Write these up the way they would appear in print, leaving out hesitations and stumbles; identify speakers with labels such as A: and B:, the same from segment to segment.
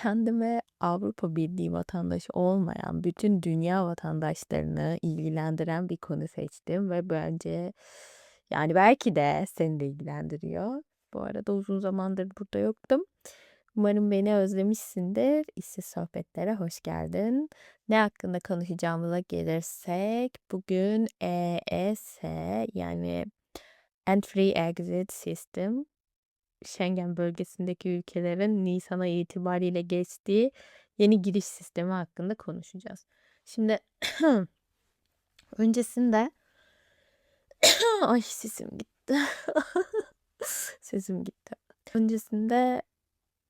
A: kendime Avrupa Birliği vatandaşı olmayan bütün dünya vatandaşlarını ilgilendiren bir konu seçtim ve bence yani belki de seni de ilgilendiriyor. Bu arada uzun zamandır burada yoktum. Umarım beni özlemişsindir. İşsiz sohbetlere hoş geldin. Ne hakkında konuşacağımıza gelirsek bugün EES yani Entry Exit System Schengen bölgesindeki ülkelerin nisan ayı itibariyle geçtiği yeni giriş sistemi hakkında konuşacağız. Şimdi öncesinde ay sesim gitti. Sesim gitti. Öncesinde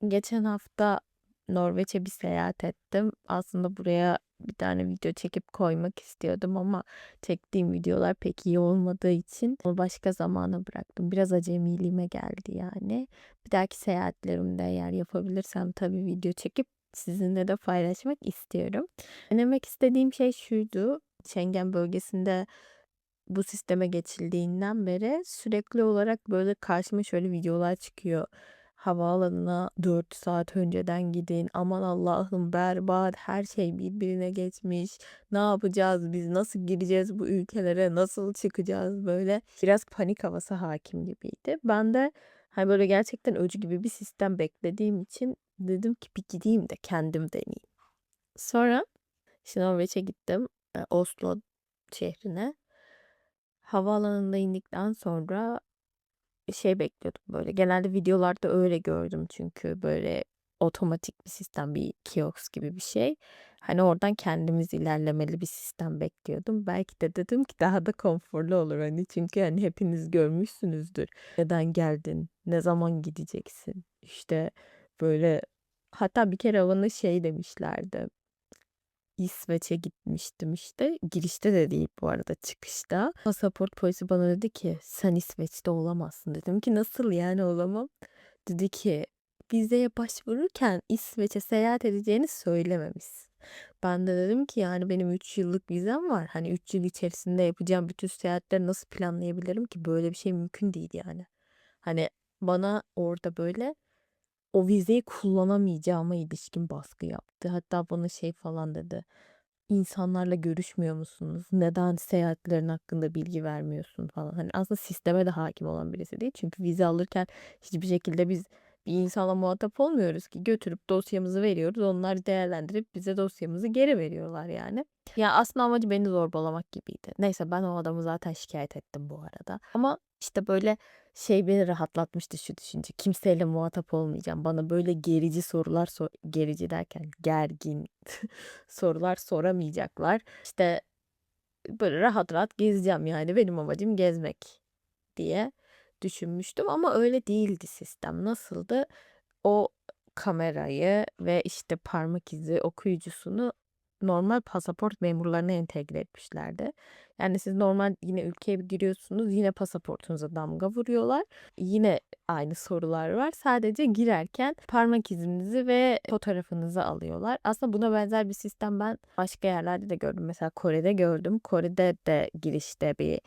A: geçen hafta Norveç'e bir seyahat ettim. Aslında buraya bir tane video çekip koymak istiyordum ama çektiğim videolar pek iyi olmadığı için onu başka zamana bıraktım. Biraz acemiliğime geldi yani. Bir dahaki seyahatlerimde eğer yapabilirsem tabii video çekip sizinle de paylaşmak istiyorum. Denemek istediğim şey şuydu. Schengen bölgesinde bu sisteme geçildiğinden beri sürekli olarak böyle karşıma şöyle videolar çıkıyor. Havaalanına 4 saat önceden gidin. Aman Allah'ım berbat. Her şey birbirine geçmiş. Ne yapacağız biz? Nasıl gireceğiz bu ülkelere? Nasıl çıkacağız böyle? Biraz panik havası hakim gibiydi. Ben de hani böyle gerçekten öcü gibi bir sistem beklediğim için dedim ki bir gideyim de kendim deneyeyim. Sonra işte Norveç'e gittim. Oslo şehrine. Havaalanında indikten sonra şey bekliyordum böyle. Genelde videolarda öyle gördüm çünkü böyle otomatik bir sistem, bir kiosk gibi bir şey. Hani oradan kendimiz ilerlemeli bir sistem bekliyordum. Belki de dedim ki daha da konforlu olur hani çünkü hani hepiniz görmüşsünüzdür. Neden geldin? Ne zaman gideceksin? İşte böyle hatta bir kere bana şey demişlerdi. İsveç'e gitmiştim işte. Girişte de değil bu arada çıkışta. Pasaport polisi bana dedi ki sen İsveç'te olamazsın. Dedim ki nasıl yani olamam? Dedi ki vizeye başvururken İsveç'e seyahat edeceğini söylememişsin. Ben de dedim ki yani benim 3 yıllık vizem var. Hani 3 yıl içerisinde yapacağım bütün seyahatleri nasıl planlayabilirim ki? Böyle bir şey mümkün değil yani. Hani bana orada böyle o vizeyi kullanamayacağıma ilişkin baskı yaptı. Hatta bana şey falan dedi. İnsanlarla görüşmüyor musunuz? Neden seyahatlerin hakkında bilgi vermiyorsun falan. Hani aslında sisteme de hakim olan birisi değil. Çünkü vize alırken hiçbir şekilde biz bir insanla muhatap olmuyoruz ki. Götürüp dosyamızı veriyoruz. Onlar değerlendirip bize dosyamızı geri veriyorlar yani. Ya aslında amacı beni zorbalamak gibiydi. Neyse ben o adamı zaten şikayet ettim bu arada. Ama işte böyle şey beni rahatlatmıştı şu düşünce. Kimseyle muhatap olmayacağım. Bana böyle gerici sorular gerici derken gergin sorular soramayacaklar. İşte böyle rahat rahat gezeceğim yani benim amacım gezmek diye düşünmüştüm ama öyle değildi sistem. Nasıldı? O kamerayı ve işte parmak izi okuyucusunu normal pasaport memurlarına entegre etmişlerdi. Yani siz normal yine ülkeye giriyorsunuz, yine pasaportunuza damga vuruyorlar. Yine aynı sorular var. Sadece girerken parmak izinizi ve fotoğrafınızı alıyorlar. Aslında buna benzer bir sistem ben başka yerlerde de gördüm. Mesela Kore'de gördüm. Kore'de de girişte bir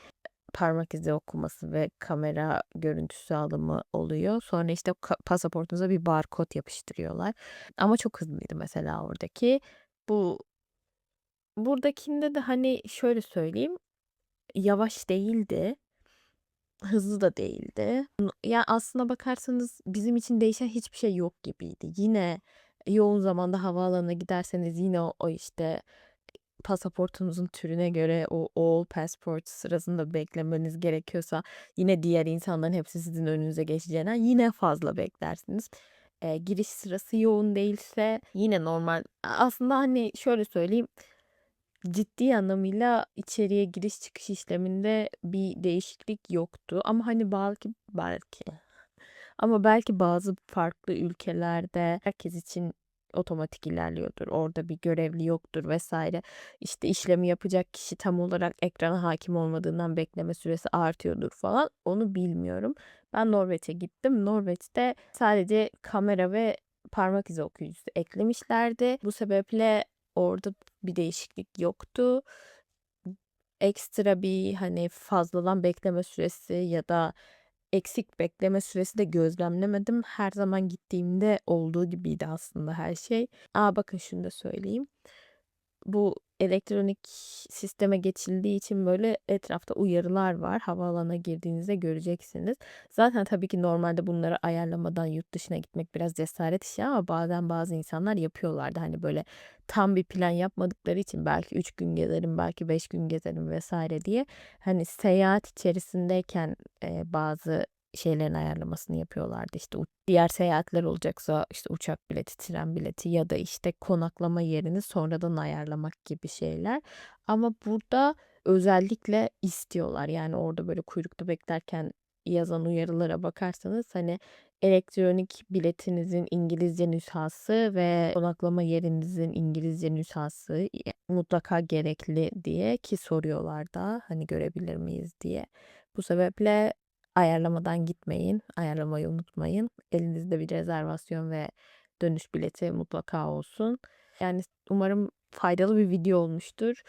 A: parmak izi okuması ve kamera görüntüsü alımı oluyor. Sonra işte pasaportunuza bir barkod yapıştırıyorlar. Ama çok hızlıydı mesela oradaki. Bu buradakinde de hani şöyle söyleyeyim, yavaş değildi, hızlı da değildi. Ya aslına bakarsanız bizim için değişen hiçbir şey yok gibiydi. Yine yoğun zamanda havaalanına giderseniz yine o işte pasaportunuzun türüne göre o all passport sırasında beklemeniz gerekiyorsa yine diğer insanların hepsi sizin önünüze geçeceğinden yine fazla beklersiniz. Giriş sırası yoğun değilse yine normal. Aslında hani şöyle söyleyeyim, ciddi anlamıyla içeriye giriş çıkış işleminde bir değişiklik yoktu. Ama hani belki bazı farklı ülkelerde herkes için otomatik ilerliyordur. Orada bir görevli yoktur vesaire. İşte işlemi yapacak kişi tam olarak ekrana hakim olmadığından bekleme süresi artıyordur falan. Onu bilmiyorum. Ben Norveç'e gittim. Norveç'te sadece kamera ve parmak izi okuyucusu eklemişlerdi. Bu sebeple orada bir değişiklik yoktu. Ekstra bir hani fazladan bekleme süresi ya da eksik bekleme süresi de gözlemlemedim. Her zaman gittiğimde olduğu gibiydi aslında her şey. Bakın şunu da söyleyeyim. Bu elektronik sisteme geçildiği için böyle etrafta uyarılar var. Havaalanına girdiğinizde göreceksiniz. Zaten tabii ki normalde bunları ayarlamadan yurt dışına gitmek biraz cesaret işi ama bazen bazı insanlar yapıyorlardı. Hani böyle tam bir plan yapmadıkları için belki 3 gün gezerim, belki 5 gün gezerim vesaire diye hani seyahat içerisindeyken bazı şeylerin ayarlamasını yapıyorlardı. İşte diğer seyahatler olacaksa işte uçak bileti, tren bileti ya da işte konaklama yerini sonradan ayarlamak gibi şeyler. Ama burada özellikle istiyorlar. Yani orada böyle kuyrukta beklerken yazan uyarılara bakarsanız hani elektronik biletinizin İngilizce nüshası ve konaklama yerinizin İngilizce nüshası mutlaka gerekli diye ki soruyorlar da hani görebilir miyiz diye. Bu sebeple ayarlamadan gitmeyin. Ayarlamayı unutmayın. Elinizde bir rezervasyon ve dönüş bileti mutlaka olsun. Yani umarım faydalı bir video olmuştur.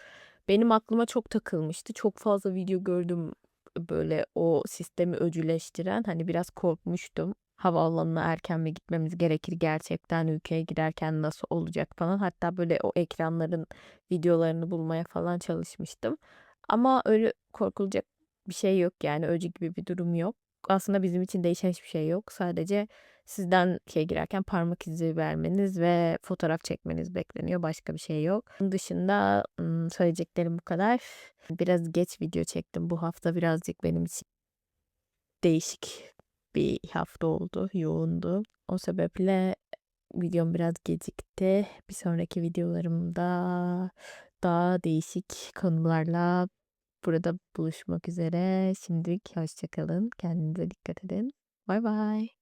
A: Benim aklıma çok takılmıştı. Çok fazla video gördüm böyle o sistemi öcüleştiren. Hani biraz korkmuştum. Havaalanına erken mi gitmemiz gerekir gerçekten ülkeye giderken nasıl olacak falan. Hatta böyle o ekranların videolarını bulmaya falan çalışmıştım. Ama öyle korkulacak bir şey yok yani öcü gibi bir durum yok. Aslında bizim için değişen hiçbir şey yok. Sadece sizden girerken parmak izi vermeniz ve fotoğraf çekmeniz bekleniyor. Başka bir şey yok. Bunun dışında söyleyeceklerim bu kadar. Biraz geç video çektim. Bu hafta birazcık benim için değişik bir hafta oldu. Yoğundu. O sebeple videom biraz gecikti. Bir sonraki videolarımda daha değişik konularla burada buluşmak üzere. Şimdilik hoşça kalın. Kendinize dikkat edin. Bay bay.